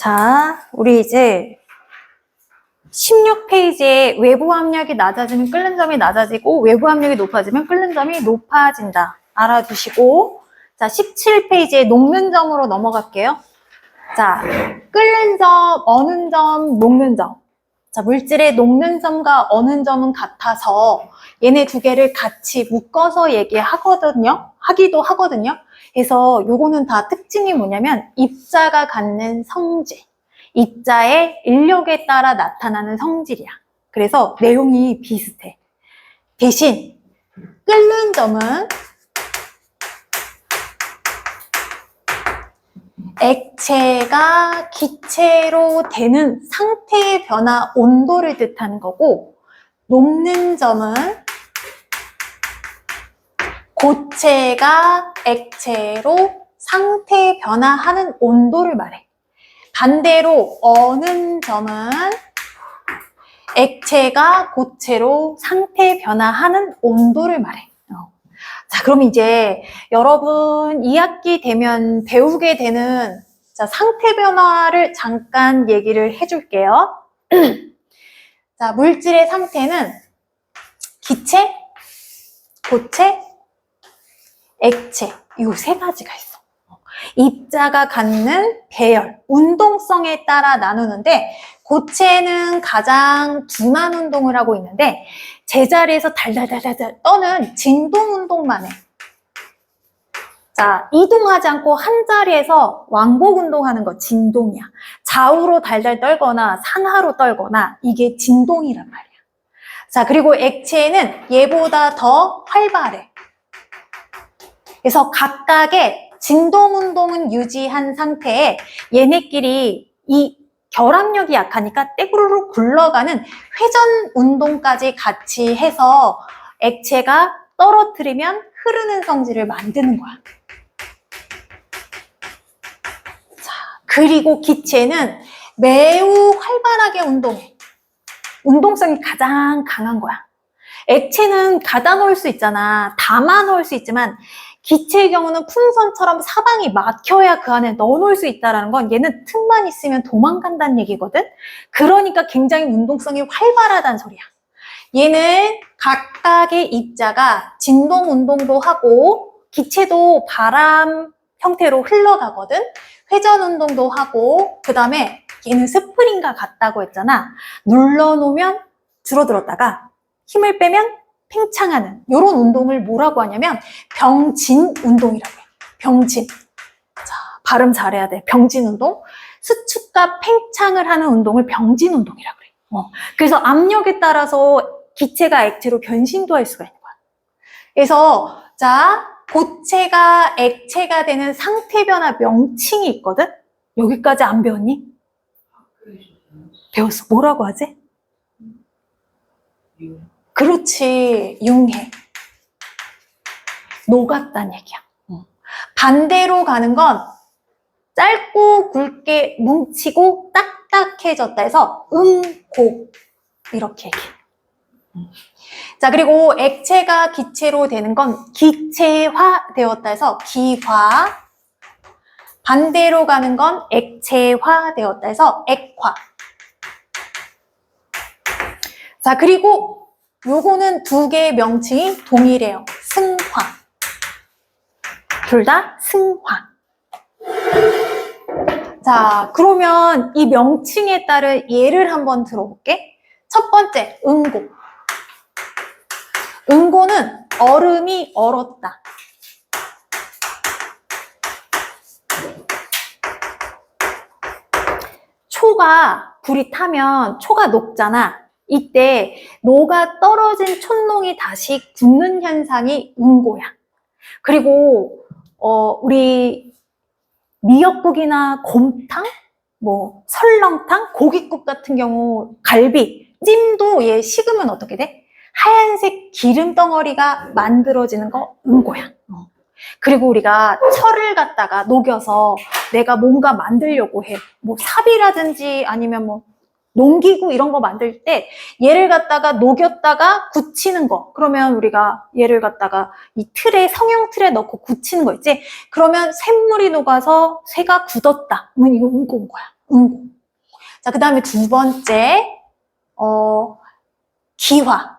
자, 우리 이제 16페이지에 외부 압력이 낮아지면 끓는 점이 낮아지고 외부 압력이 높아지면 끓는 점이 높아진다. 알아두시고, 자, 17페이지에 녹는 점으로 넘어갈게요. 자, 끓는 점, 어는 점, 녹는 점. 자, 물질의 녹는 점과 어는 점은 같아서 얘네 두 개를 같이 묶어서 하기도 하거든요. 그래서 요거는 다 특징이 뭐냐면 입자가 갖는 성질, 입자의 인력에 따라 나타나는 성질이야. 그래서 내용이 비슷해. 대신 끓는 점은 액체가 기체로 되는 상태의 변화, 온도를 뜻하는 거고, 녹는 점은 고체가 액체로 상태 변화하는 온도를 말해. 반대로 어는 점은 액체가 고체로 상태 변화하는 온도를 말해. 자, 그럼 이제 여러분 2학기 되면 배우게 되는 자, 상태 변화를 잠깐 얘기를 해줄게요. 자, 물질의 상태는 기체, 고체, 액체 이 세 가지가 있어. 입자가 갖는 배열, 운동성에 따라 나누는데 고체는 가장 둔한 운동을 하고 있는데 제자리에서 달달달달 떠는 진동 운동만 해. 자, 이동하지 않고 한 자리에서 왕복 운동하는 거 진동이야. 좌우로 달달 떨거나 상하로 떨거나 이게 진동이란 말이야. 자, 그리고 액체는 얘보다 더 활발해. 그래서 각각의 진동 운동은 유지한 상태에 얘네끼리 이 결합력이 약하니까 떼구르르 굴러가는 회전 운동까지 같이 해서 액체가 떨어뜨리면 흐르는 성질을 만드는 거야. 자, 그리고 기체는 매우 활발하게 운동해. 운동성이 가장 강한 거야. 액체는 가다 놓을 수 있잖아. 담아 놓을 수 있지만 기체의 경우는 풍선처럼 사방이 막혀야 그 안에 넣어놓을 수 있다는 건 얘는 틈만 있으면 도망간다는 얘기거든? 그러니까 굉장히 운동성이 활발하다는 소리야. 얘는 각각의 입자가 진동 운동도 하고 기체도 바람 형태로 흘러가거든? 회전 운동도 하고 그 다음에 얘는 스프링과 같다고 했잖아. 눌러놓으면 줄어들었다가 힘을 빼면 팽창하는 이런 운동을 뭐라고 하냐면 병진 운동이라고 해. 병진. 자, 발음 잘해야 돼. 병진 운동. 수축과 팽창을 하는 운동을 병진 운동이라고 그래. 그래서 압력에 따라서 기체가 액체로 변신도 할 수가 있는 거야. 그래서 자, 고체가 액체가 되는 상태 변화 명칭이 있거든. 여기까지 안 배웠니? 배웠어. 뭐라고 하지? 그렇지, 융해. 녹았다는 얘기야. 반대로 가는 건 짧고 굵게 뭉치고 딱딱해졌다 해서 고 이렇게 얘기해. 자, 그리고 액체가 기체로 되는 건 기체화 되었다 해서 기화. 반대로 가는 건 액체화 되었다 해서 액화. 자, 그리고 요거는 두 개의 명칭이 동일해요. 승화. 둘 다 승화. 자, 그러면 이 명칭에 따른 예를 한번 들어볼게. 첫 번째, 응고. 응고는 얼음이 얼었다. 초가 불이 타면 초가 녹잖아. 이때 녹아 떨어진 촛농이 다시 굳는 현상이 응고야. 그리고 우리 미역국이나 곰탕, 뭐 설렁탕, 고깃국 같은 경우 갈비, 찜도 얘 식으면 어떻게 돼? 하얀색 기름 덩어리가 만들어지는 거 응고야. 그리고 우리가 철을 갖다가 녹여서 내가 뭔가 만들려고 해. 뭐 삽이라든지 아니면 뭐 농기구 이런 거 만들 때 얘를 갖다가 녹였다가 굳히는 거. 그러면 우리가 얘를 갖다가 이 틀에, 성형 틀에 넣고 굳히는 거 있지? 그러면 쇳물이 녹아서 쇠가 굳었다. 그러면 이거 응고인 거야. 운공. 자, 그 다음에 두 번째, 기화.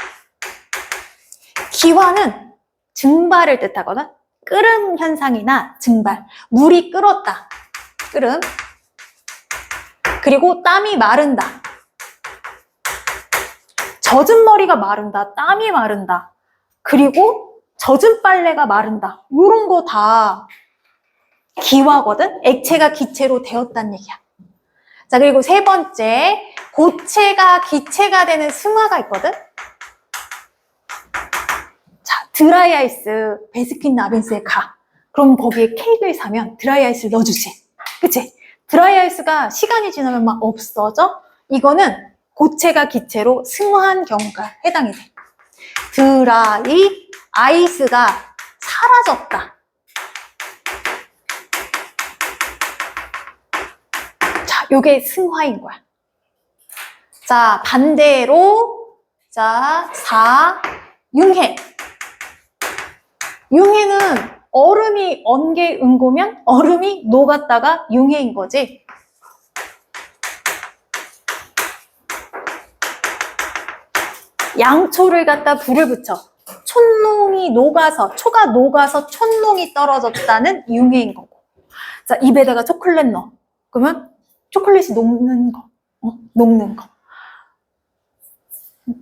기화는 증발을 뜻하거든. 끓음 현상이나 증발. 물이 끓었다. 끓음. 그리고 땀이 마른다. 젖은 머리가 마른다. 땀이 마른다. 그리고 젖은 빨래가 마른다. 이런 거 다 기화거든. 액체가 기체로 되었다는 얘기야. 자, 그리고 세 번째, 고체가 기체가 되는 승화가 있거든. 자, 드라이아이스, 베스킨라빈스에 가. 그럼 거기에 케이크를 사면 드라이아이스를 넣어주지. 그치? 드라이아이스가 시간이 지나면 막 없어져? 이거는 고체가 기체로 승화한 경우가 해당이 돼. 드라이아이스가 사라졌다. 자, 요게 승화인 거야. 자, 반대로, 자, 4, 융해. 융해는 얼음이 언개 응고면 얼음이 녹았다가 융해인 거지. 양초를 갖다 불을 붙여. 촛농이 녹아서, 초가 녹아서 촛농이 떨어졌다는 융해인 거고. 자, 입에다가 초콜릿 넣어. 그러면 초콜릿이 녹는 거. 녹는 거.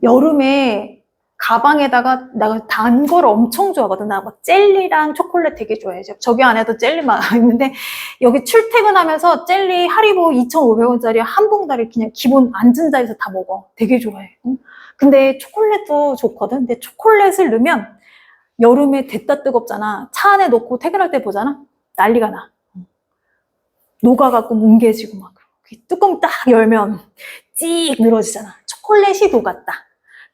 여름에 가방에다가 내가 단 거를 엄청 좋아하거든. 나 막 젤리랑 초콜릿 되게 좋아해. 저기 안에도 젤리만 있는데 여기 출퇴근하면서 젤리 하리보 2,500원짜리 한 봉다리 그냥 기본 앉은 자리에서 다 먹어. 되게 좋아해. 근데 초콜릿도 좋거든. 근데 초콜릿을 넣으면 여름에 됐다 뜨겁잖아. 차 안에 놓고 퇴근할 때 보잖아. 난리가 나. 녹아갖고 뭉개지고 막. 뚜껑 딱 열면 찍 늘어지잖아. 초콜릿이 녹았다.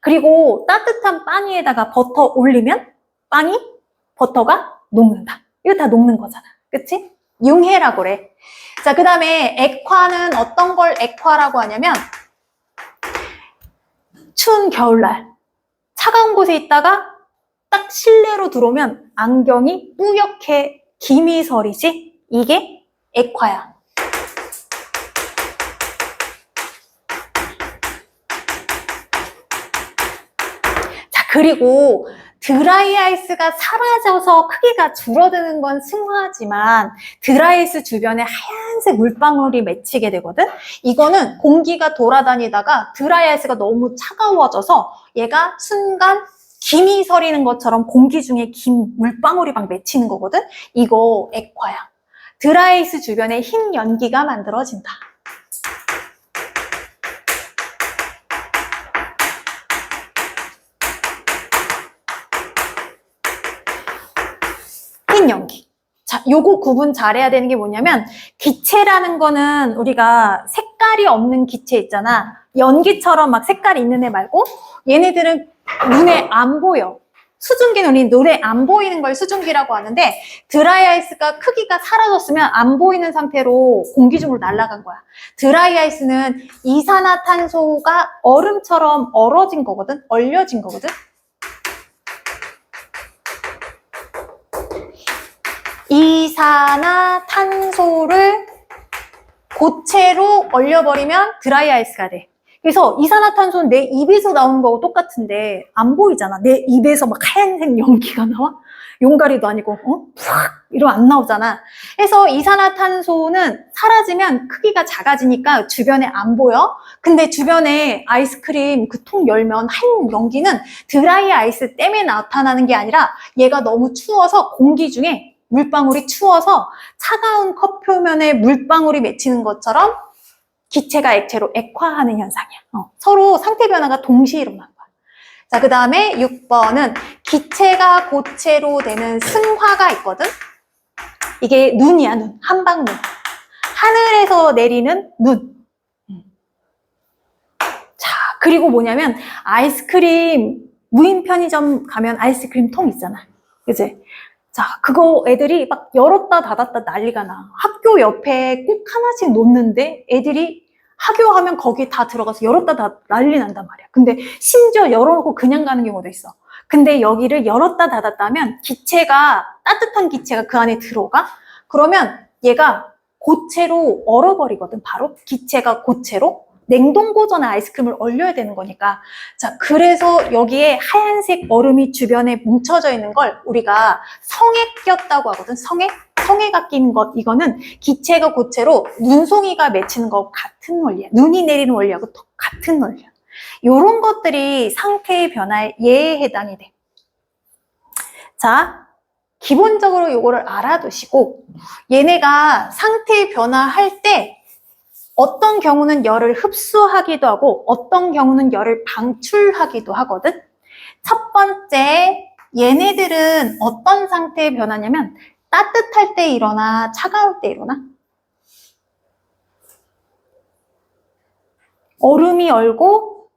그리고 따뜻한 빵 위에다가 버터 올리면 빵이 버터가 녹는다. 이거 다 녹는 거잖아. 그치? 융해라고 그래. 자, 그 다음에 액화는 어떤 걸 액화라고 하냐면 추운 겨울날 차가운 곳에 있다가 딱 실내로 들어오면 안경이 뿌옇게 김이 서리지? 이게 액화야. 그리고 드라이아이스가 사라져서 크기가 줄어드는 건 승화지만 드라이아이스 주변에 하얀색 물방울이 맺히게 되거든. 이거는 공기가 돌아다니다가 드라이아이스가 너무 차가워져서 얘가 순간 김이 서리는 것처럼 공기 중에 김 물방울이 막 맺히는 거거든. 이거 액화야. 드라이아이스 주변에 흰 연기가 만들어진다. 연기. 자, 요거 구분 잘해야 되는 게 뭐냐면 기체라는 거는 우리가 색깔이 없는 기체 있잖아. 연기처럼 막 색깔이 있는 애 말고 얘네들은 눈에 안 보여. 수증기는 우리 눈에 안 보이는 걸 수증기라고 하는데 드라이아이스가 크기가 사라졌으면 안 보이는 상태로 공기 중으로 날아간 거야. 드라이아이스는 이산화탄소가 얼음처럼 얼어진 거거든. 얼려진 거거든. 이산화탄소를 고체로 얼려버리면 드라이아이스가 돼. 그래서 이산화탄소는 내 입에서 나오는 거하고 똑같은데 안 보이잖아. 내 입에서 막 하얀색 연기가 나와? 용가리도 아니고 팍 이러면 안 나오잖아. 그래서 이산화탄소는 사라지면 크기가 작아지니까 주변에 안 보여. 근데 주변에 아이스크림 그 통 열면 하얀 연기는 드라이 아이스 때문에 나타나는 게 아니라 얘가 너무 추워서 공기 중에 물방울이 추워서 차가운 컵 표면에 물방울이 맺히는 것처럼 기체가 액체로 액화하는 현상이야. 서로 상태 변화가 동시에 일어난 거야. 자, 그 다음에 6번은 기체가 고체로 되는 승화가 있거든. 이게 눈이야, 눈. 한방눈. 하늘에서 내리는 눈. 자, 그리고 뭐냐면 아이스크림 무인 편의점 가면 아이스크림 통 있잖아. 그치? 자, 그거 애들이 막 열었다 닫았다 난리가 나. 학교 옆에 꼭 하나씩 놓는데 애들이 학교하면 거기 다 들어가서 열었다 닫았다 난리 난단 말이야. 근데 심지어 열어놓고 그냥 가는 경우도 있어. 근데 여기를 열었다 닫았다 하면 기체가, 따뜻한 기체가 그 안에 들어가? 그러면 얘가 고체로 얼어버리거든. 바로 기체가 고체로. 냉동고 전에 아이스크림을 얼려야 되는 거니까. 자, 그래서 여기에 하얀색 얼음이 주변에 뭉쳐져 있는 걸 우리가 성에 꼈다고 하거든. 성에가 낀 것. 이거는 기체가 고체로 눈송이가 맺히는 것 같은 원리야. 눈이 내리는 원리하고 같은 원리야. 요런 것들이 상태의 변화에 예에 해당이 돼. 자, 기본적으로 요거를 알아두시고 얘네가 상태의 변화할 때 어떤 경우는 열을 흡수하기도 하고 어떤 경우는 열을 방출하기도 하거든. 첫 번째, 얘네들은 어떤 상태의 변화냐면 따뜻할 때 일어나 차가울 때 일어나? 얼음이 얼고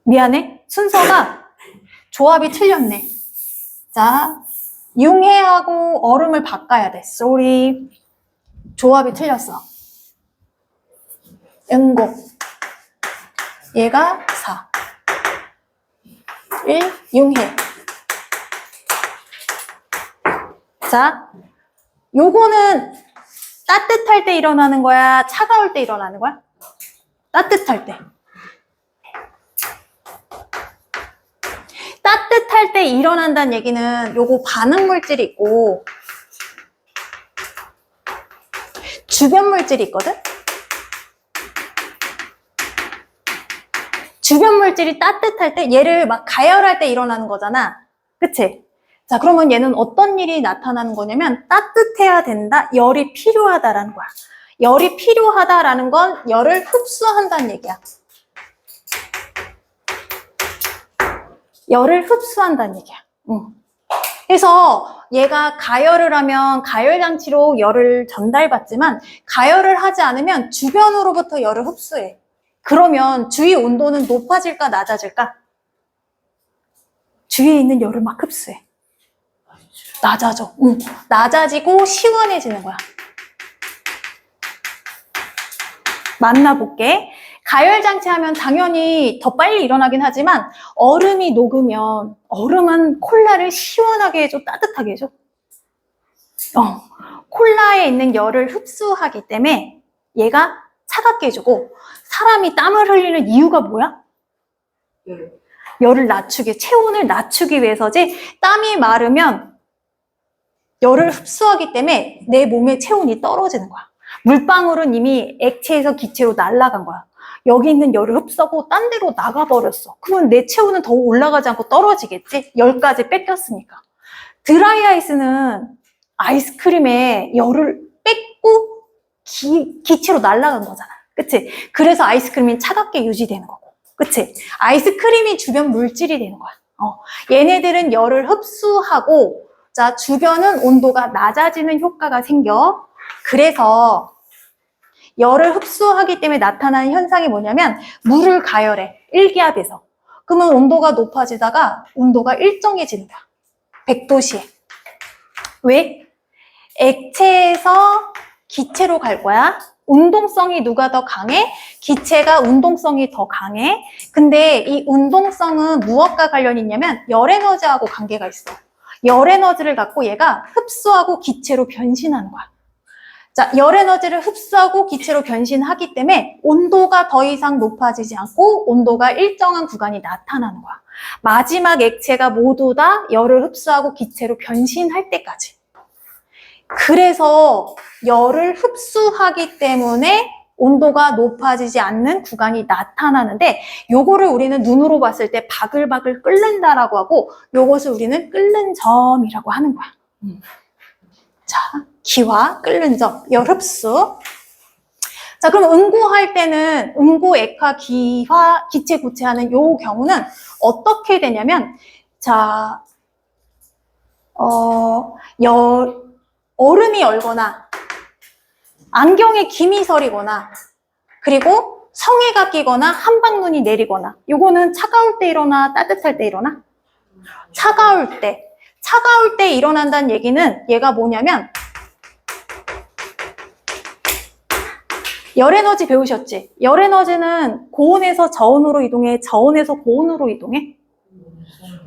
미안해. 순서가 조합이 틀렸네. 자, 융해하고 얼음을 바꿔야 돼. Sorry. 조합이 틀렸어. 응고. 얘가 4. 1. 융해. 자, 요거는 따뜻할 때 일어나는 거야? 차가울 때 일어나는 거야? 따뜻할 때. 따뜻할 때 일어난다는 얘기는 요거 반응 물질이 있고 주변 물질이 있거든? 주변 물질이 따뜻할 때 얘를 막 가열할 때 일어나는 거잖아. 그치? 자, 그러면 얘는 어떤 일이 나타나는 거냐면 따뜻해야 된다, 열이 필요하다라는 거야. 열이 필요하다라는 건 열을 흡수한다는 얘기야. 열을 흡수한다는 얘기야. 그래서 얘가 가열을 하면 가열 장치로 열을 전달받지만 가열을 하지 않으면 주변으로부터 열을 흡수해. 그러면 주위 온도는 높아질까 낮아질까? 주위에 있는 열을 막 흡수해. 낮아져. 낮아지고 시원해지는 거야. 만나볼게. 가열장치 하면 당연히 더 빨리 일어나긴 하지만 얼음이 녹으면 얼음은 콜라를 시원하게 해줘, 따뜻하게 해줘. 콜라에 있는 열을 흡수하기 때문에 얘가 차갑게 해주고 사람이 땀을 흘리는 이유가 뭐야? 열을 낮추기, 체온을 낮추기 위해서지. 땀이 마르면 열을 흡수하기 때문에 내 몸의 체온이 떨어지는 거야. 물방울은 이미 액체에서 기체로 날아간 거야. 여기 있는 열을 흡수하고 딴 데로 나가버렸어. 그러면 내 체온은 더 올라가지 않고 떨어지겠지? 열까지 뺏겼으니까. 드라이 아이스는 아이스크림에 열을 뺏고 기체로 날아간 거잖아. 그치? 그래서 아이스크림이 차갑게 유지되는 거고. 그치? 아이스크림이 주변 물질이 되는 거야. 얘네들은 열을 흡수하고 자, 주변은 온도가 낮아지는 효과가 생겨. 그래서 열을 흡수하기 때문에 나타나는 현상이 뭐냐면 물을 가열해. 일기압에서. 그러면 온도가 높아지다가 온도가 일정해지는 거야. 100도씨에. 왜? 액체에서 기체로 갈 거야. 운동성이 누가 더 강해? 기체가 운동성이 더 강해. 근데 이 운동성은 무엇과 관련이 있냐면 열 에너지하고 관계가 있어. 열 에너지를 갖고 얘가 흡수하고 기체로 변신하는 거야. 자, 열 에너지를 흡수하고 기체로 변신하기 때문에 온도가 더 이상 높아지지 않고 온도가 일정한 구간이 나타나는 거야. 마지막 액체가 모두 다 열을 흡수하고 기체로 변신할 때까지. 그래서 열을 흡수하기 때문에 온도가 높아지지 않는 구간이 나타나는데 요거를 우리는 눈으로 봤을 때 바글바글 끓는다라고 하고 요것을 우리는 끓는 점이라고 하는 거야. 자, 기화, 끓는 점, 열 흡수. 자, 그럼 응고할 때는 응고, 액화, 기화, 기체, 고체하는 요 경우는 어떻게 되냐면 자, 얼음이 얼거나 안경에 김이 서리거나 그리고 성에가 끼거나 한방눈이 내리거나 요거는 차가울 때 일어나 따뜻할 때 일어나? 차가울 때. 차가울 때 일어난다는 얘기는 얘가 뭐냐면 열에너지 배우셨지? 열에너지는 고온에서 저온으로 이동해? 저온에서 고온으로 이동해?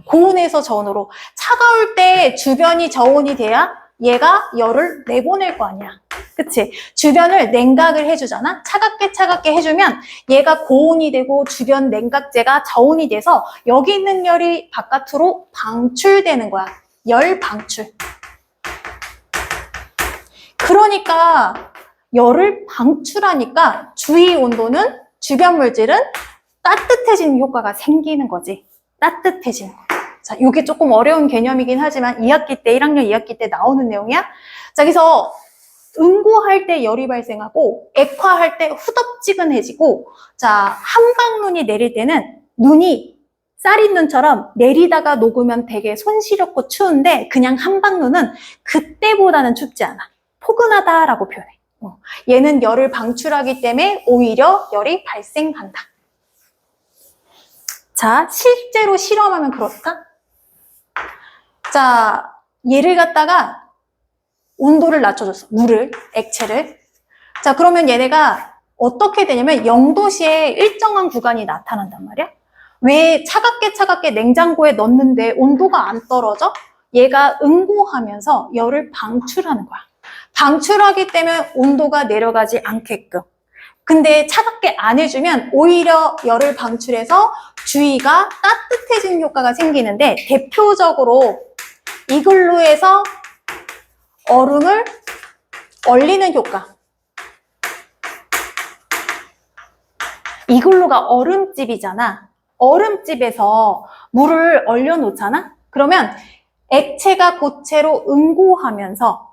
고온에서 저온으로. 차가울 때 주변이 저온이 돼야 얘가 열을 내보낼 거 아니야. 그치? 주변을 냉각을 해주잖아? 차갑게 해주면 얘가 고온이 되고 주변 냉각제가 저온이 돼서 여기 있는 열이 바깥으로 방출되는 거야. 열 방출. 그러니까 열을 방출하니까 주위 온도는, 주변 물질은 따뜻해지는 효과가 생기는 거지. 따뜻해지는 거. 자, 이게 조금 어려운 개념이긴 하지만 2학기 때, 1학년 2학기 때 나오는 내용이야. 자, 그래서 응고할 때 열이 발생하고 액화할 때 후덥지근해지고, 자, 한방눈이 내릴 때는 눈이 쌀이눈처럼 내리다가 녹으면 되게 손시렵고 추운데 그냥 한방눈은 그때보다는 춥지 않아. 포근하다라고 표현해. 얘는 열을 방출하기 때문에 오히려 열이 발생한다. 자, 실제로 실험하면 그렇다. 자, 얘를 갖다가 온도를 낮춰줬어. 물을, 액체를. 자, 그러면 얘네가 어떻게 되냐면 0도시에 일정한 구간이 나타난단 말이야. 왜 차갑게 냉장고에 넣는데 온도가 안 떨어져? 얘가 응고하면서 열을 방출하는 거야. 방출하기 때문에 온도가 내려가지 않게끔. 근데 차갑게 안 해주면 오히려 열을 방출해서 주위가 따뜻해지는 효과가 생기는데, 대표적으로 이글루에서 얼음을 얼리는 효과. 이글루가 얼음집이잖아. 얼음집에서 물을 얼려 놓잖아? 그러면 액체가 고체로 응고하면서,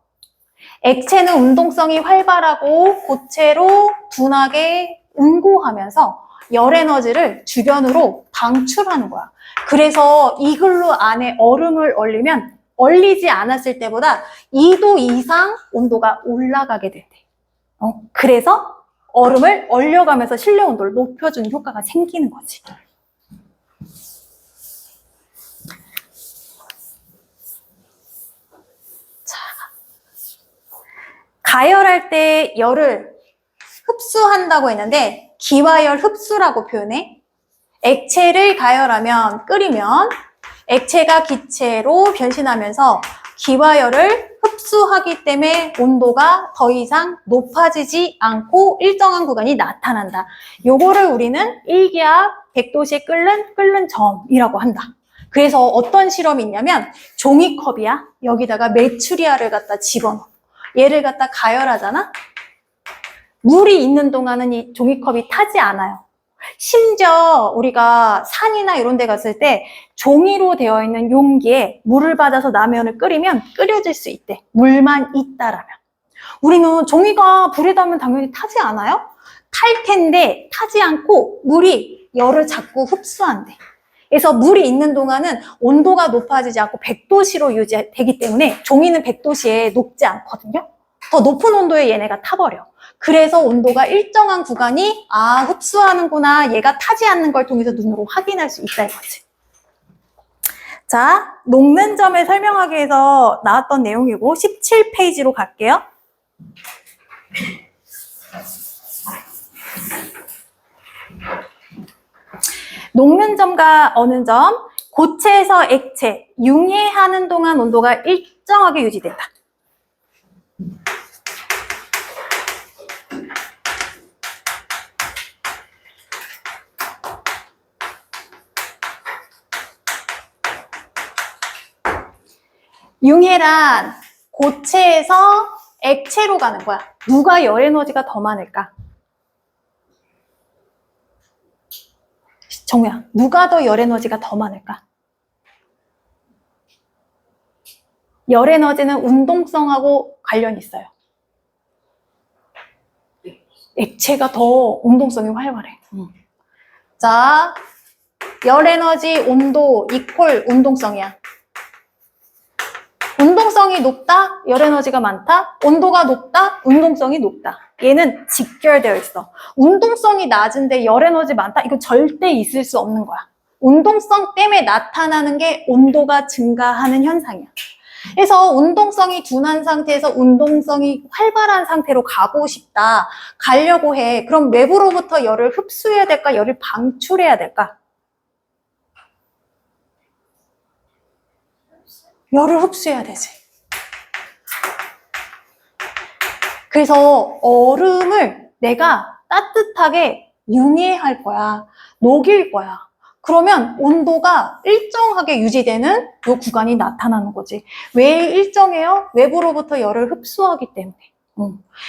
액체는 운동성이 활발하고 고체로 둔하게 응고하면서 열 에너지를 주변으로 방출하는 거야. 그래서 이글루 안에 얼음을 얼리면 얼리지 않았을 때보다 2도 이상 온도가 올라가게 된대. 그래서 얼음을 얼려가면서 실내 온도를 높여주는 효과가 생기는 거지. 가열할 때 열을 흡수한다고 했는데 기화열 흡수라고 표현해. 액체를 가열하면, 끓이면 액체가 기체로 변신하면서 기화열을 흡수하기 때문에 온도가 더 이상 높아지지 않고 일정한 구간이 나타난다. 요거를 우리는 1기압 100도씨에 끓는 점이라고 한다. 그래서 어떤 실험이 있냐면 종이컵이야. 여기다가 메추리알을 갖다 집어넣어. 얘를 갖다 가열하잖아? 물이 있는 동안은 이 종이컵이 타지 않아요. 심지어 우리가 산이나 이런 데 갔을 때 종이로 되어 있는 용기에 물을 받아서 라면을 끓이면 끓여질 수 있대. 물만 있다라면. 우리는 종이가 불에 닿으면 당연히 타지 않아요? 탈 텐데 타지 않고 물이 열을 자꾸 흡수한대. 그래서 물이 있는 동안은 온도가 높아지지 않고 100도씨로 유지되기 때문에 종이는 100도씨에 녹지 않거든요. 더 높은 온도에 얘네가 타버려. 그래서 온도가 일정한 구간이 흡수하는구나, 얘가 타지 않는 걸 통해서 눈으로 확인할 수 있다 이거지. 자, 녹는 점을 설명하기 위해서 나왔던 내용이고 17페이지로 갈게요. 녹는 점과 어는 점, 고체에서 액체, 융해하는 동안 온도가 일정하게 유지된다. 융해란 고체에서 액체로 가는 거야. 누가 열 에너지가 더 많을까? 정우야, 누가 더 열 에너지가 더 많을까? 열 에너지는 운동성하고 관련이 있어요. 액체가 더 운동성이 활발해. 자, 열 에너지 온도 이퀄 운동성이야. 운동성이 높다, 열 에너지가 많다. 온도가 높다, 운동성이 높다. 얘는 직결되어 있어. 운동성이 낮은데 열 에너지 많다? 이거 절대 있을 수 없는 거야. 운동성 때문에 나타나는 게 온도가 증가하는 현상이야. 그래서 운동성이 둔한 상태에서 운동성이 활발한 상태로 가고 싶다. 가려고 해. 그럼 외부로부터 열을 흡수해야 될까? 열을 방출해야 될까? 열을 흡수해야 되지. 그래서 얼음을 내가 따뜻하게 융해할 거야. 녹일 거야. 그러면 온도가 일정하게 유지되는 이 구간이 나타나는 거지. 왜 일정해요? 외부로부터 열을 흡수하기 때문에.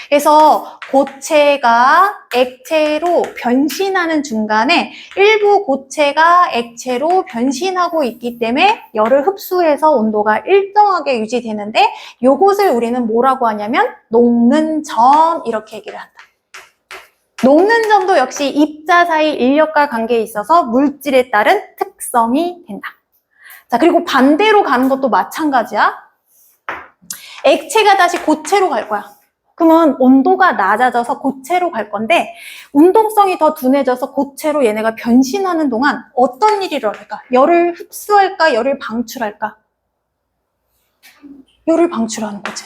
그래서 고체가 액체로 변신하는 중간에 일부 고체가 액체로 변신하고 있기 때문에 열을 흡수해서 온도가 일정하게 유지되는데 이것을 우리는 뭐라고 하냐면 녹는 점 이렇게 얘기를 한다. 녹는 점도 역시 입자 사이 인력과 관계에 있어서 물질에 따른 특성이 된다. 자, 그리고 반대로 가는 것도 마찬가지야. 액체가 다시 고체로 갈 거야. 그러면 온도가 낮아져서 고체로 갈 건데 운동성이 더 둔해져서 고체로 얘네가 변신하는 동안 어떤 일이 일어날까? 열을 흡수할까? 열을 방출할까? 열을 방출하는 거지.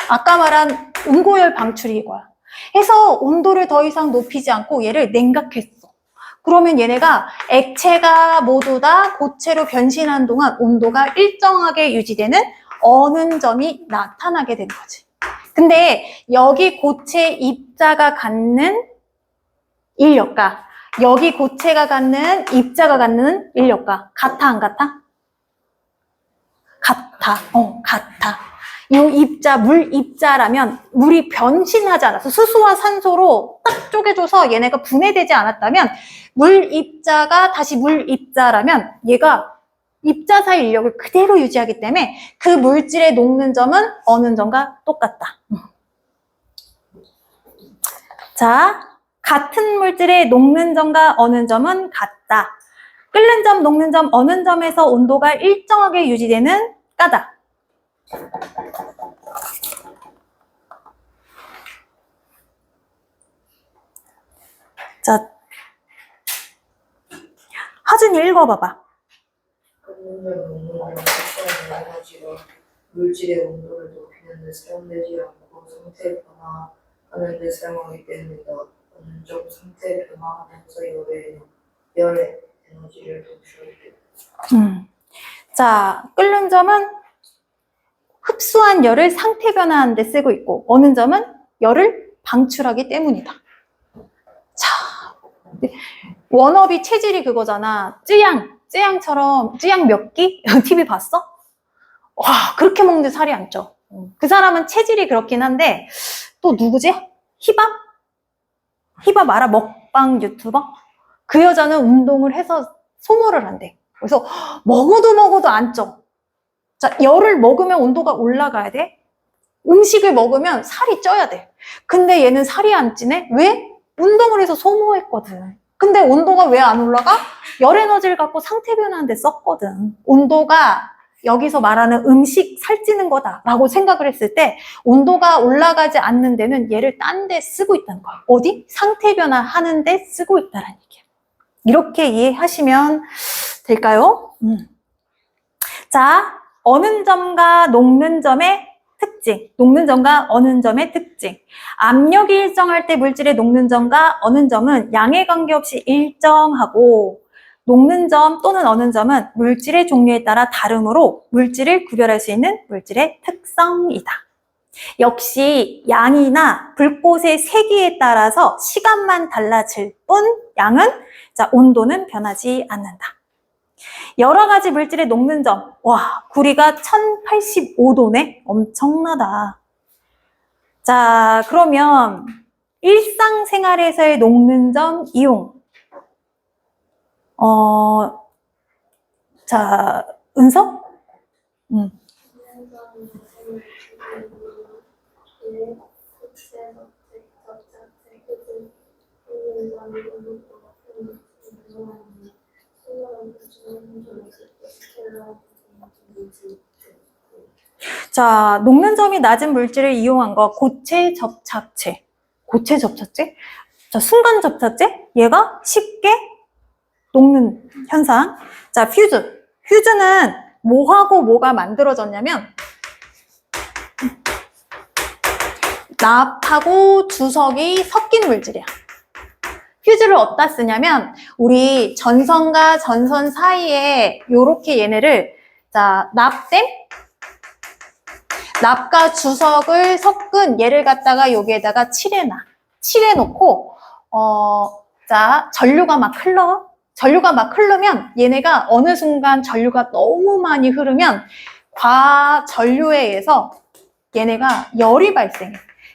아까 말한 응고열 방출이 이거야. 해서 온도를 더 이상 높이지 않고 얘를 냉각했어. 그러면 얘네가 액체가 모두 다 고체로 변신하는 동안 온도가 일정하게 유지되는 어는 점이 나타나게 되는 거지. 근데 여기 고체 입자가 갖는 인력과 여기 고체가 갖는 입자가 갖는 인력과 같아 안 같아? 같아. 같아. 이 입자, 물 입자라면 물이 변신하지 않아서 수소와 산소로 딱 쪼개줘서 얘네가 분해되지 않았다면 물 입자가 다시 물 입자라면 얘가 입자 사이 인력을 그대로 유지하기 때문에 그 물질의 녹는 점은 어는 점과 똑같다. 자, 같은 물질의 녹는 점과 어는 점은 같다. 끓는 점, 녹는 점, 어는 점에서 온도가 일정하게 유지되는 까닭. 자, 하준이 읽어봐봐. 끓는 점, 녹는 점, 특정한 에너지가 물질의 온도를 높이는 데 사용되지 않고 상태 변화하는 데 사용하기 때문이다. 어느 점 상태 변화하면서 열의 에너지를 도출하게. 자, 끓는 점은 흡수한 열을 상태 변화하는 데 쓰고 있고 어는 점은 열을 방출하기 때문이다. 자, 워너비 체질이 그거잖아. 쯔양처럼 쯔양 몇 끼? TV 봤어? 와, 그렇게 먹는데 살이 안 쪄. 그 사람은 체질이 그렇긴 한데 또 누구지? 히밥 알아? 먹방 유튜버? 그 여자는 운동을 해서 소모를 한대. 그래서 먹어도 안 쪄. 자, 열을 먹으면 온도가 올라가야 돼. 음식을 먹으면 살이 쪄야 돼. 근데 얘는 살이 안 찌네? 왜? 운동을 해서 소모했거든. 근데 온도가 왜 안 올라가? 열 에너지를 갖고 상태 변화하는 데 썼거든. 온도가 여기서 말하는 음식 살찌는 거다라고 생각을 했을 때 온도가 올라가지 않는 데는 얘를 딴 데 쓰고 있다는 거야. 어디? 상태 변화하는 데 쓰고 있다는 얘기야. 이렇게 이해하시면 될까요? 자, 어는 점과 녹는 점의 특징, 녹는 점과 어는 점의 특징. 압력이 일정할 때 물질의 녹는 점과 어는 점은 양에 관계없이 일정하고 녹는 점 또는 어는 점은 물질의 종류에 따라 다르므로 물질을 구별할 수 있는 물질의 특성이다. 역시 양이나 불꽃의 세기에 따라서 시간만 달라질 뿐 양은, 자, 온도는 변하지 않는다. 여러 가지 물질의 녹는 점. 와, 구리가 1085도네? 엄청나다. 자, 그러면 일상생활에서의 녹는 점 이용. 자, 은서? 자, 녹는 점이 낮은 물질을 이용한 거, 고체 접착제. 고체 접착제? 자, 순간 접착제? 얘가 쉽게 녹는 현상. 자, 퓨즈. 퓨즈는 뭐하고 뭐가 만들어졌냐면 납하고 주석이 섞인 물질이야. 퓨즈를 어디다 쓰냐면 우리 전선과 전선 사이에 요렇게 얘네를, 자, 납땜? 납과 주석을 섞은 얘를 갖다가 여기에다가 칠해놓고, 자, 전류가 막 흘러. 전류가 막 흐르면 얘네가 어느 순간 전류가 너무 많이 흐르면 과전류에 의해서 얘네가 열이 발생해.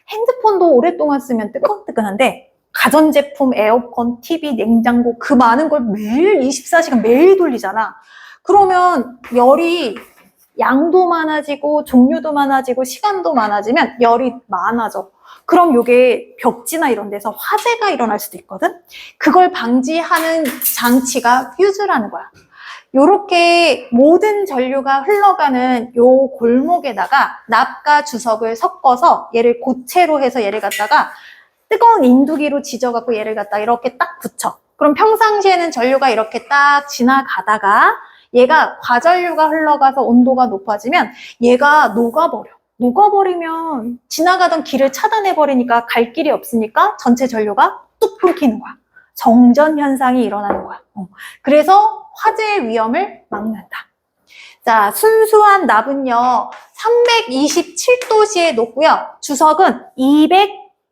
핸드폰도 오랫동안 쓰면 뜨끈뜨끈한데 가전제품, 에어컨, TV, 냉장고 그 많은 걸 매일 24시간 매일 돌리잖아. 그러면 열이 양도 많아지고 종류도 많아지고 시간도 많아지면 열이 많아져. 그럼 이게 벽지나 이런 데서 화재가 일어날 수도 있거든? 그걸 방지하는 장치가 퓨즈라는 거야. 요렇게 모든 전류가 흘러가는 요 골목에다가 납과 주석을 섞어서 얘를 고체로 해서 얘를 갖다가 뜨거운 인두기로 지져갖고 얘를 갖다 이렇게 딱 붙여. 그럼 평상시에는 전류가 이렇게 딱 지나가다가 얘가 과전류가 흘러가서 온도가 높아지면 얘가 녹아버려. 녹아버리면 지나가던 길을 차단해버리니까 갈 길이 없으니까 전체 전류가 뚝 끊기는 거야. 정전 현상이 일어나는 거야. 그래서 화재의 위험을 막는다. 자, 순수한 납은요, 327도씨에 녹고요. 주석은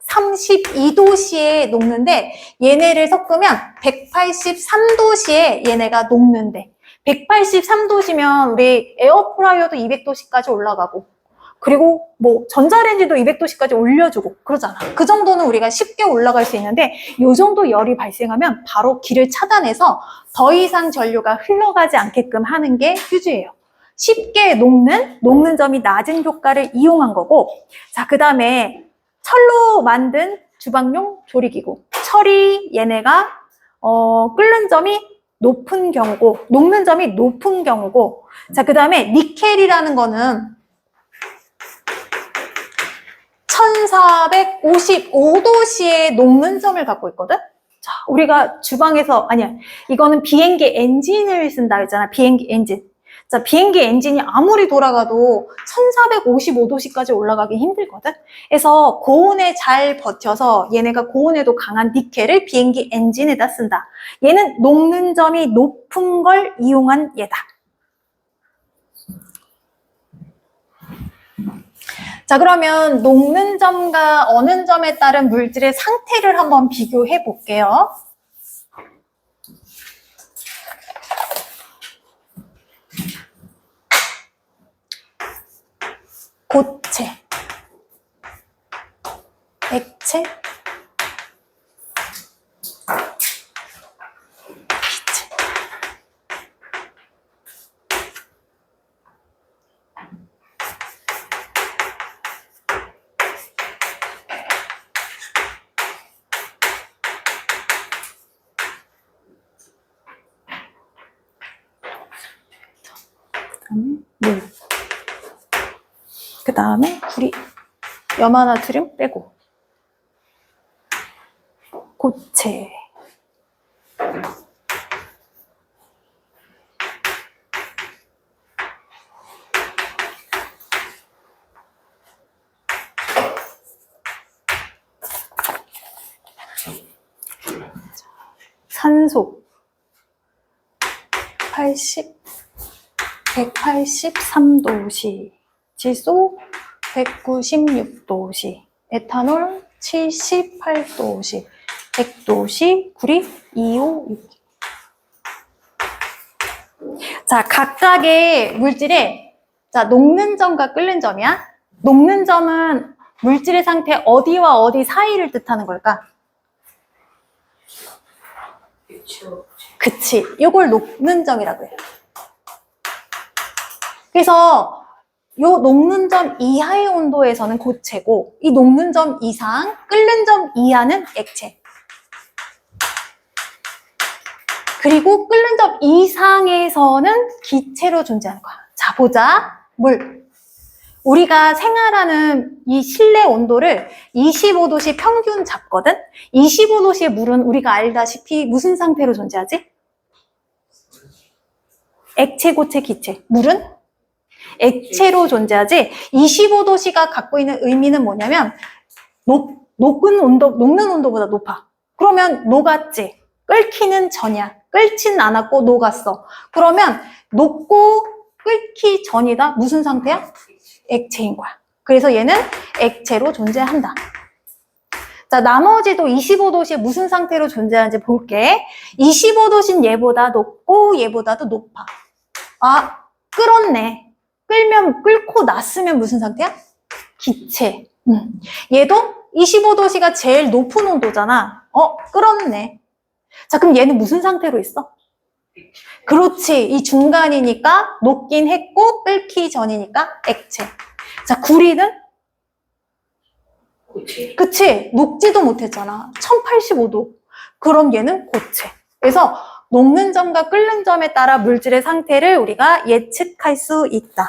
232도씨에 녹는데 얘네를 섞으면 183도씨에 얘네가 녹는데 183도씨면 우리 에어프라이어도 200도씨까지 올라가고 그리고 뭐 전자레인지도 200도씨까지 올려주고 그러잖아. 그 정도는 우리가 쉽게 올라갈 수 있는데 이 정도 열이 발생하면 바로 길을 차단해서 더 이상 전류가 흘러가지 않게끔 하는 게 퓨즈예요. 쉽게 녹는 점이 낮은 효과를 이용한 거고, 자, 그 다음에 철로 만든 주방용 조리기구. 철이 얘네가 끓는 점이 높은 경우고 녹는 점이 높은 경우고, 자, 그 다음에 니켈이라는 거는 1455도씨의 녹는 점을 갖고 있거든? 자, 우리가 주방에서, 아니야, 이거는 비행기 엔진을 쓴다 했잖아, 비행기 엔진. 자, 비행기 엔진이 아무리 돌아가도 1455도씨까지 올라가기 힘들거든? 그래서 고온에 잘 버텨서 얘네가 고온에도 강한 니켈을 비행기 엔진에다 쓴다. 얘는 녹는 점이 높은 걸 이용한 얘다. 자, 그러면 녹는 점과 어는 점에 따른 물질의 상태를 한번 비교해 볼게요. 고체, 액체, 기체. 그다음에 물. 그 다음에 구리, 염화나트륨 빼고 고체, 산소 183도씨, 질소 196도씨, 에탄올 78도씨, 100도씨, 구리 256. 자, 각각의 물질에, 자, 녹는 점과 끓는 점이야. 녹는 점은 물질의 상태 어디와 어디 사이를 뜻하는 걸까? 그치. 이걸 녹는 점이라고 해요. 그래서 요 녹는 점 이하의 온도에서는 고체고, 이 녹는 점 이상, 끓는 점 이하는 액체. 그리고 끓는 점 이상에서는 기체로 존재하는 거야. 자, 보자. 물. 우리가 생활하는 이 실내 온도를 25도씨 평균 잡거든? 25도씨의 물은 우리가 알다시피 무슨 상태로 존재하지? 액체, 고체, 기체. 물은? 액체로 존재하지. 25도씨가 갖고 있는 의미는 뭐냐면 녹는 온도보다 높아. 그러면 녹았지. 끓기는 전이야. 끓진 않았고 녹았어. 그러면 녹고 끓기 전이다. 무슨 상태야? 액체인 거야. 그래서 얘는 액체로 존재한다. 자, 나머지도 25도씨에 무슨 상태로 존재하는지 볼게. 25도씨는 얘보다 높고 얘보다도 높아. 아, 끓었네. 끓고 났으면 무슨 상태야? 기체. 얘도 25도씨가 제일 높은 온도잖아. 끓었네. 자, 그럼 얘는 무슨 상태로 있어? 그렇지. 이 중간이니까 녹긴 했고 끓기 전이니까 액체. 자, 구리는? 고체. 그치? 녹지도 못했잖아. 1085도. 그럼 얘는 고체. 그래서 녹는 점과 끓는 점에 따라 물질의 상태를 우리가 예측할 수 있다.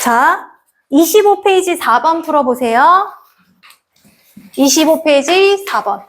자, 25페이지 4번 풀어보세요. 25페이지 4번.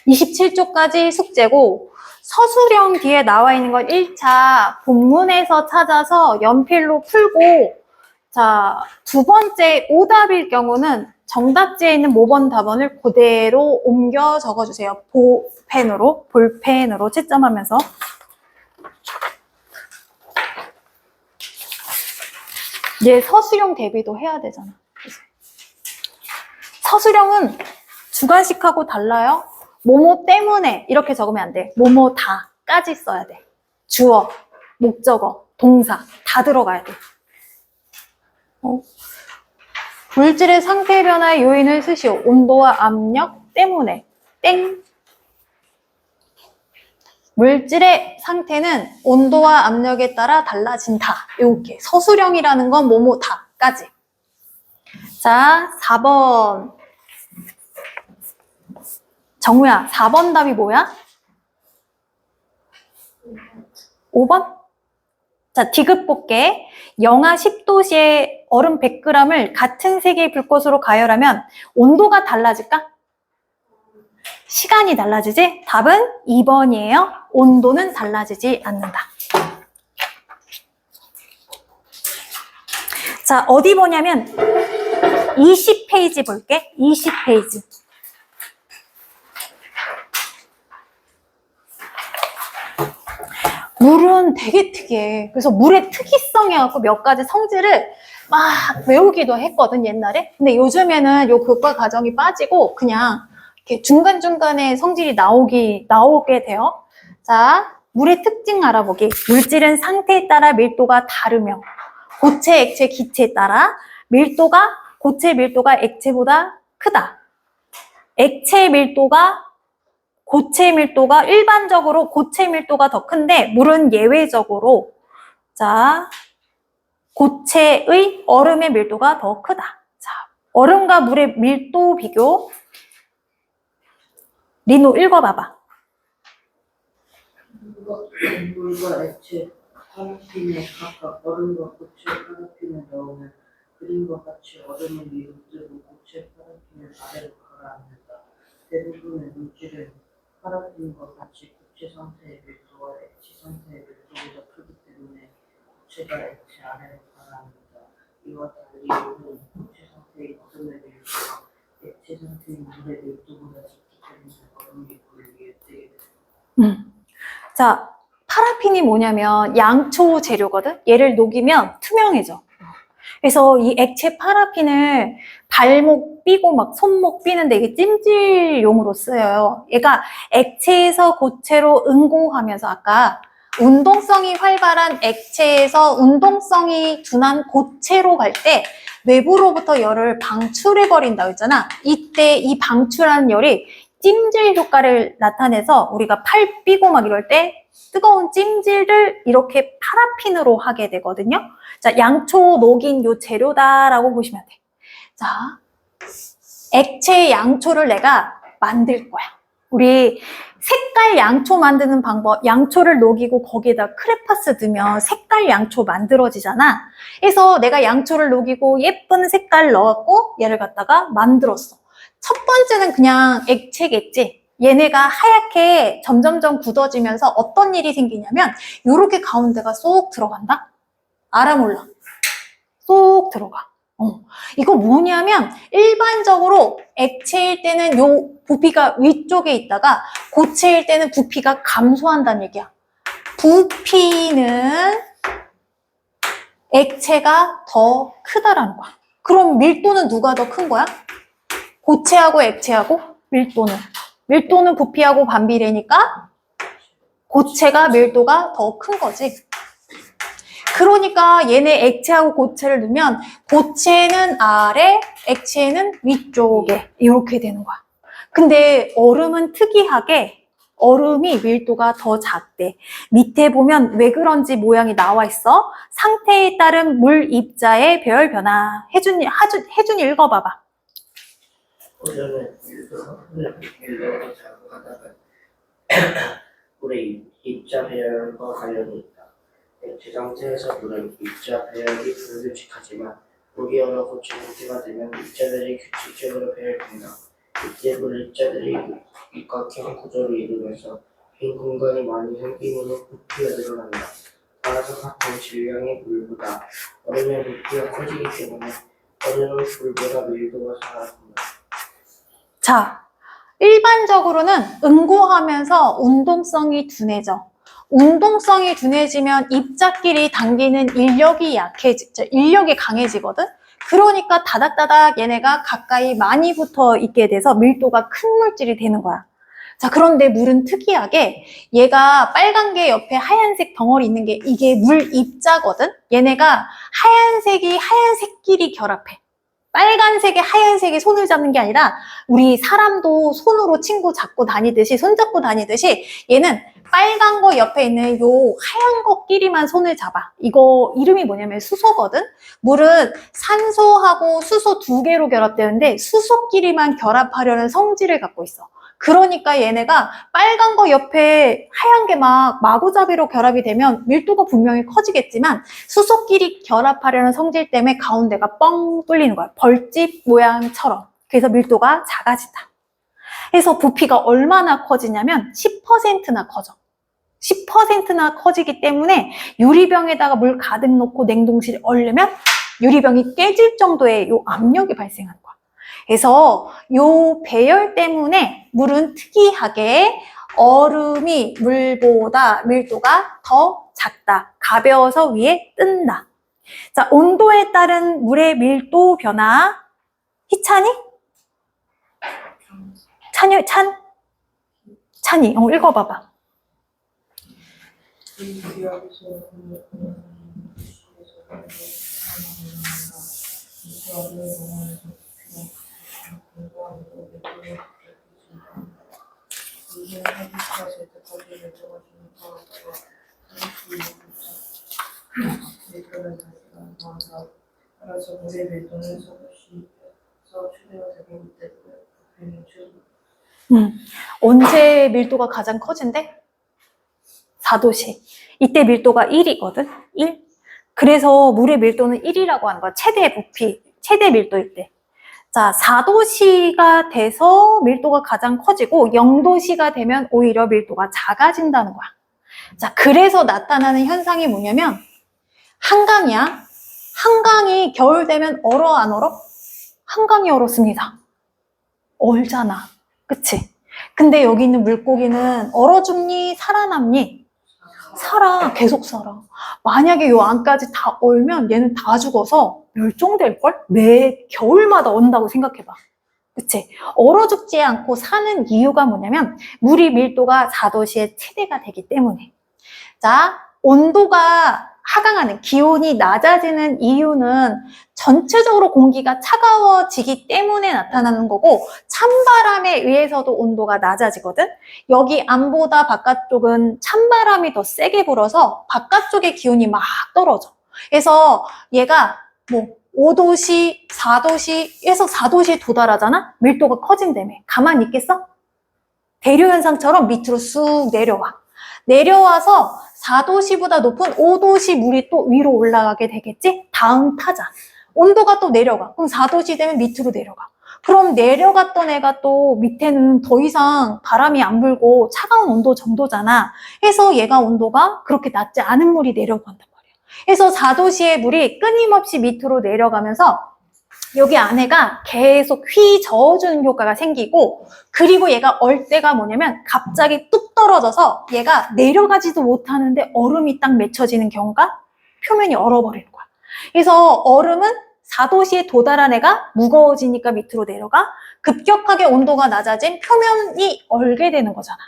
(27쪽까지) 숙제고 서술형 뒤에 나와 있는 건 1차 본문에서 찾아서 연필로 풀고 자, 두 번째 오답일 경우는 정답지에 있는 모번 답안을 그대로 옮겨 적어주세요. 볼펜으로 채점하면서. 얘 서술형 대비도 해야 되잖아. 서술형은 주관식하고 달라요. 뭐뭐 때문에 이렇게 적으면 안 돼. 뭐뭐 다까지 써야 돼. 주어, 목적어, 동사 다 들어가야 돼. 물질의 상태 변화의 요인을 쓰시오. 온도와 압력 때문에 땡. 물질의 상태는 온도와 압력에 따라 달라진다. 이렇게 서술형이라는 건 뭐뭐 다까지. 자, 4번. 정우야, 4번 답이 뭐야? 5번? 자, 디귿 볼게. 영하 10도씨의 얼음 100g을 같은 색의 불꽃으로 가열하면 온도가 달라질까? 시간이 달라지지? 답은 2번이에요. 온도는 달라지지 않는다. 자, 어디 보냐면 20페이지 볼게. 20페이지. 물은 되게 특이해. 그래서 물의 특이성에 갖고 몇 가지 성질을 막 외우기도 했거든, 옛날에. 근데 요즘에는 요 교과 과정이 빠지고 그냥 이렇게 중간중간에 성질이 나오게 돼요. 자, 물의 특징 알아보기. 물질은 상태에 따라 밀도가 다르며 고체, 액체, 기체에 따라 고체 밀도가 액체보다 크다. 일반적으로 고체 밀도가 더 큰데 물은 예외적으로 자, 고체의 얼음의 밀도가 더 크다. 자, 얼음과 물의 밀도 비교. 리노 읽어봐봐. 물과 액체, 파라핀에 각각 얼음과 고체 파라핀을 넣으면 그 그림과 같이 얼음을 위로 뜨고 고체 파라핀을 아래로 가라앉는다. 대부분의 물질은 파라핀과 같이 고체 상태의 밀도와 액체 상태의 밀도보다 크기 때문에 고체가 액체 아래로 가라앉는다. 이와 달리 물은 고체 상태의 얼음의 밀도가 액체 상태의 물의 밀도보다 작기 때문에 얼음이 물 위에 뜨게 된다. 자, 파라핀이 뭐냐면 양초 재료거든? 얘를 녹이면 투명해져. 그래서 이 액체 파라핀을 발목 삐고 막 손목 삐는데 이게 찜질용으로 쓰여요. 얘가 액체에서 고체로 응고하면서 아까 운동성이 활발한 액체에서 운동성이 둔한 고체로 갈 때 외부로부터 열을 방출해버린다고 했잖아. 이때 이 방출한 열이 찜질 효과를 나타내서 우리가 팔 삐고 막 이럴 때 뜨거운 찜질을 이렇게 파라핀으로 하게 되거든요. 자, 양초 녹인 요 재료다라고 보시면 돼. 자, 액체 양초를 내가 만들 거야. 우리 색깔 양초 만드는 방법, 양초를 녹이고 거기에다 크레파스 넣으면 색깔 양초 만들어지잖아. 그래서 내가 양초를 녹이고 예쁜 색깔 넣었고 얘를 갖다가 만들었어. 첫 번째는 그냥 액체겠지. 얘네가 하얗게 점점점 굳어지면서 어떤 일이 생기냐면 요렇게 가운데가 쏙 들어간다? 알아 몰라? 쏙 들어가. 이거 뭐냐면 일반적으로 액체일 때는 요 부피가 위쪽에 있다가 고체일 때는 부피가 감소한다는 얘기야. 부피는 액체가 더 크다라는 거야. 그럼 밀도는 누가 더 큰 거야? 고체하고 액체하고 밀도는 부피하고 반비례니까 고체가 밀도가 더 큰 거지. 그러니까 얘네 액체하고 고체를 넣으면 고체는 아래, 액체는 위쪽에 이렇게 되는 거야. 근데 얼음은 특이하게 얼음이 밀도가 더 작대. 밑에 보면 왜 그런지 모양이 나와 있어. 상태에 따른 물 입자의 배열 변화. 혜준이 읽어봐봐. 오전에 밀도가 자고 가다가 물의 입자 배열과 관련이 있다. 액체 상태에서 물은 입자 배열이 불규칙하지만 물이 어느 고체 상태가 되면 입자들이 규칙적으로 배열된다. 이때 물 입자들이 육각형 구조를 이루면서 빈 공간이 많이 생기므로 부피가 늘어난다. 따라서 같은 질량의 물보다 얼음의 부피가 커지기 때문에 얼음은 불보다 밀도가 작아진다. 자, 일반적으로는 응고하면서 운동성이 둔해져. 운동성이 둔해지면 입자끼리 당기는 인력이 인력이 강해지거든? 그러니까 다닥다닥 얘네가 가까이 많이 붙어 있게 돼서 밀도가 큰 물질이 되는 거야. 자, 그런데 물은 특이하게 얘가 빨간 게 옆에 하얀색 덩어리 있는 게 이게 물 입자거든? 얘네가 하얀색끼리 결합해. 빨간색에 하얀색이 손을 잡는 게 아니라 우리 사람도 손으로 친구 잡고 다니듯이 손잡고 다니듯이 얘는 빨간 거 옆에 있는 요 하얀 거끼리만 손을 잡아. 이거 이름이 뭐냐면 수소거든. 물은 산소하고 수소 두 개로 결합되는데 수소끼리만 결합하려는 성질을 갖고 있어. 그러니까 얘네가 빨간 거 옆에 하얀 게 막 마구잡이로 결합이 되면 밀도가 분명히 커지겠지만 수소끼리 결합하려는 성질 때문에 가운데가 뻥 뚫리는 거야. 벌집 모양처럼. 그래서 밀도가 작아진다. 그래서 부피가 얼마나 커지냐면 10%나 커져. 10%나 커지기 때문에 유리병에다가 물 가득 넣고 냉동실에 얼리면 유리병이 깨질 정도의 요 압력이 발생하는 거야. 그래서 요 배열 때문에 물은 특이하게 얼음이 물보다 밀도가 더 작다. 가벼워서 위에 뜬다. 자, 온도에 따른 물의 밀도 변화. 희찬이? 찬이, 읽어봐봐. 따라서 물의 밀도는 서울시에서 최대가 되고 부피는 최소. 언제 밀도가 가장 커진대? 4도씨. 이때 밀도가 1이거든? 1. 그래서 물의 밀도는 1이라고 하는 거야. 최대 부피, 최대 밀도일 때. 자, 4도씨가 돼서 밀도가 가장 커지고 0도씨가 되면 오히려 밀도가 작아진다는 거야. 자, 그래서 나타나는 현상이 뭐냐면 한강이야. 한강이 겨울 되면 얼어 안 얼어? 한강이 얼었습니다. 얼잖아. 그치? 근데 여기 있는 물고기는 얼어 죽니? 살아남니? 살아. 계속 살아. 만약에 요 안까지 다 얼면 얘는 다 죽어서 멸종될걸? 매 겨울마다 온다고 생각해봐. 그치? 얼어 죽지 않고 사는 이유가 뭐냐면 물이 밀도가 4도씨의 최대가 되기 때문에. 자, 온도가 하강하는, 기온이 낮아지는 이유는 전체적으로 공기가 차가워지기 때문에 나타나는 거고 찬바람에 의해서도 온도가 낮아지거든. 여기 안보다 바깥쪽은 찬바람이 더 세게 불어서 바깥쪽의 기온이 막 떨어져. 그래서 얘가 뭐 5도씨, 4도씨에서 4도씨에 도달하잖아? 밀도가 커진다며. 가만히 있겠어? 대류 현상처럼 밑으로 쑥 내려와. 내려와서 4도씨보다 높은 5도씨 물이 또 위로 올라가게 되겠지? 다음 타자. 온도가 또 내려가. 그럼 4도씨 되면 밑으로 내려가. 그럼 내려갔던 애가 또 밑에는 더 이상 바람이 안 불고 차가운 온도 정도잖아. 해서 얘가 온도가 그렇게 낮지 않은 물이 내려간단 말이야. 그래서 4도씨의 물이 끊임없이 밑으로 내려가면서 여기 안에가 계속 휘 저어주는 효과가 생기고 그리고 얘가 얼 때가 뭐냐면 갑자기 뚝 떨어져서 얘가 내려가지도 못하는데 얼음이 딱 맺혀지는 경우가 표면이 얼어버리는 거야. 그래서 얼음은 4도씨에 도달한 애가 무거워지니까 밑으로 내려가 급격하게 온도가 낮아진 표면이 얼게 되는 거잖아.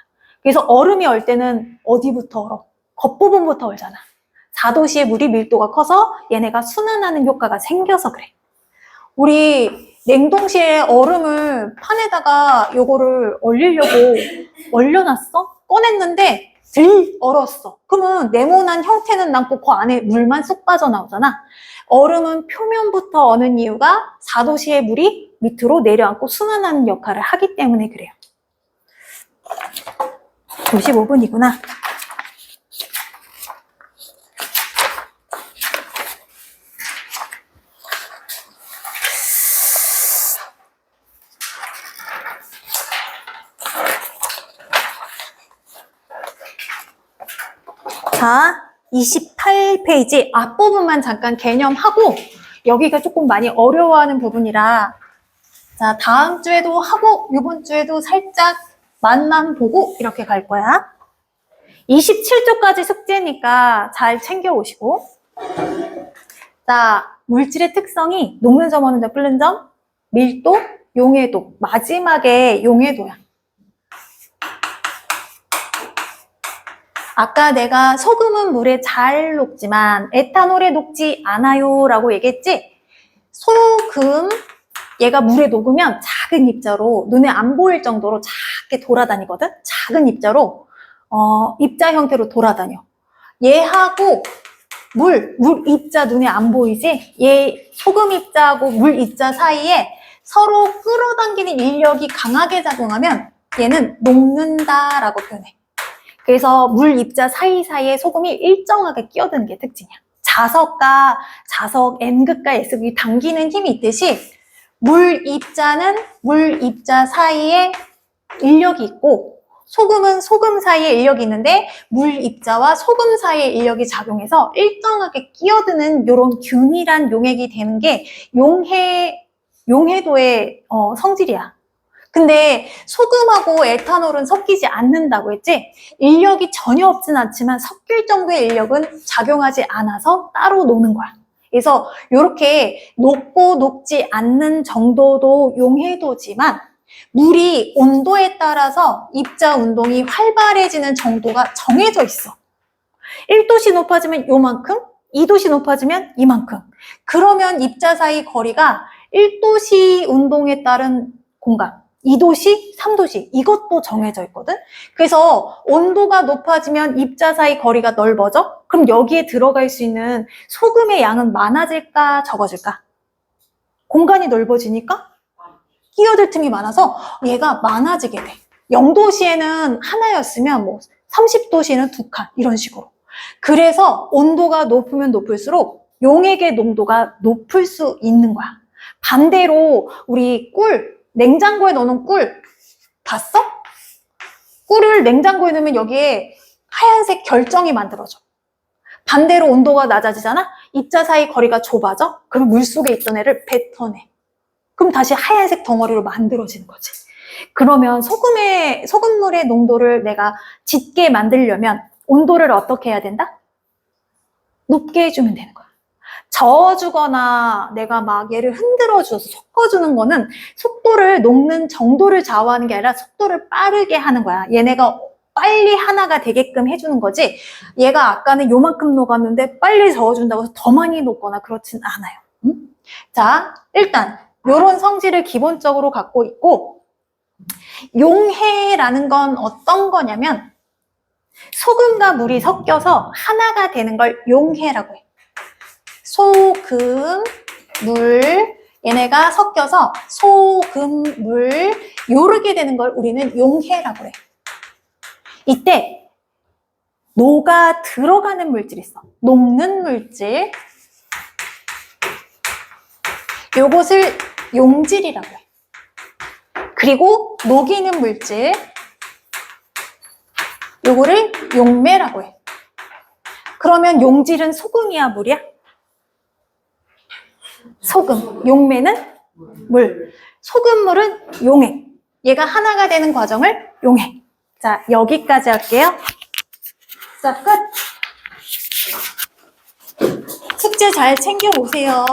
그래서 얼음이 얼 때는 어디부터 얼어? 겉부분부터 얼잖아. 4도씨의 물이 밀도가 커서 얘네가 순환하는 효과가 생겨서 그래. 우리 냉동실에 얼음을 판에다가 요거를 얼리려고 얼려놨어? 꺼냈는데 들 얼었어. 그러면 네모난 형태는 남고 그 안에 물만 쏙 빠져나오잖아. 얼음은 표면부터 어는 이유가 4도씨의 물이 밑으로 내려앉고 순환하는 역할을 하기 때문에 그래요. 55분이구나. 자, 28페이지 앞부분만 잠깐 개념하고 여기가 조금 많이 어려워하는 부분이라 자, 다음 주에도 하고 이번 주에도 살짝 맛만 보고 이렇게 갈 거야. 27조까지 숙제니까 잘 챙겨 오시고 자, 물질의 특성이 녹는 점, 어는 점, 끓는 점, 밀도, 용해도 마지막에 용해도야. 아까 내가 소금은 물에 잘 녹지만 에탄올에 녹지 않아요 라고 얘기했지? 소금, 얘가 물에 녹으면 작은 입자로 눈에 안 보일 정도로 작게 돌아다니거든? 작은 입자로 입자 형태로 돌아다녀. 얘하고 물 입자 눈에 안 보이지? 얘 소금 입자하고 물 입자 사이에 서로 끌어당기는 인력이 강하게 작용하면 얘는 녹는다라고 표현해. 그래서 물 입자 사이사이에 소금이 일정하게 끼어드는 게 특징이야. 자석과 자석 N극과 S극이 당기는 힘이 있듯이 물 입자는 물 입자 사이에 인력이 있고 소금은 소금 사이에 인력이 있는데 물 입자와 소금 사이에 인력이 작용해서 일정하게 끼어드는 이런 균일한 용액이 되는 게 용해도의 성질이야. 근데 소금하고 에탄올은 섞이지 않는다고 했지? 인력이 전혀 없진 않지만 섞일 정도의 인력은 작용하지 않아서 따로 노는 거야. 그래서 이렇게 녹고 녹지 않는 정도도 용해도지만 물이 온도에 따라서 입자 운동이 활발해지는 정도가 정해져 있어. 1도씨 높아지면 요만큼, 2도씨 높아지면 이만큼. 그러면 입자 사이 거리가 1도씨 운동에 따른 공간, 2도씨, 3도씨 이것도 정해져 있거든. 그래서 온도가 높아지면 입자 사이 거리가 넓어져? 그럼 여기에 들어갈 수 있는 소금의 양은 많아질까 적어질까? 공간이 넓어지니까 끼어들 틈이 많아서 얘가 많아지게 돼. 0도씨에는 하나였으면 뭐 30도씨에는 2칸 이런 식으로. 그래서 온도가 높으면 높을수록 용액의 농도가 높을 수 있는 거야. 반대로 우리 꿀, 냉장고에 넣어놓은 꿀 봤어? 꿀을 냉장고에 넣으면 여기에 하얀색 결정이 만들어져. 반대로 온도가 낮아지잖아? 입자 사이 거리가 좁아져? 그럼 물속에 있던 애를 뱉어내. 그럼 다시 하얀색 덩어리로 만들어지는 거지. 그러면 소금물의 농도를 내가 짙게 만들려면 온도를 어떻게 해야 된다? 높게 해주면 되는 거야. 저어주거나 내가 막 얘를 흔들어줘서 섞어주는 거는 속도를 녹는 정도를 좌우하는 게 아니라 속도를 빠르게 하는 거야. 얘네가 빨리 하나가 되게끔 해주는 거지. 얘가 아까는 요만큼 녹았는데 빨리 저어준다고 해서 더 많이 녹거나 그렇진 않아요. 자, 일단 요런 성질을 기본적으로 갖고 있고, 용해라는 건 어떤 거냐면 소금과 물이 섞여서 하나가 되는 걸 용해라고 해. 소금, 물, 얘네가 섞여서 소금, 물 요렇게 되는 걸 우리는 용해라고 해. 이때 녹아 들어가는 물질이 있어. 녹는 물질. 요것을 용질이라고 해. 그리고 녹이는 물질. 요거를 용매라고 해. 그러면 용질은 소금이야, 물이야? 소금. 용매는 물. 소금물은 용액. 얘가 하나가 되는 과정을 용액. 자, 여기까지 할게요. 자, 끝. 숙제 잘 챙겨 오세요.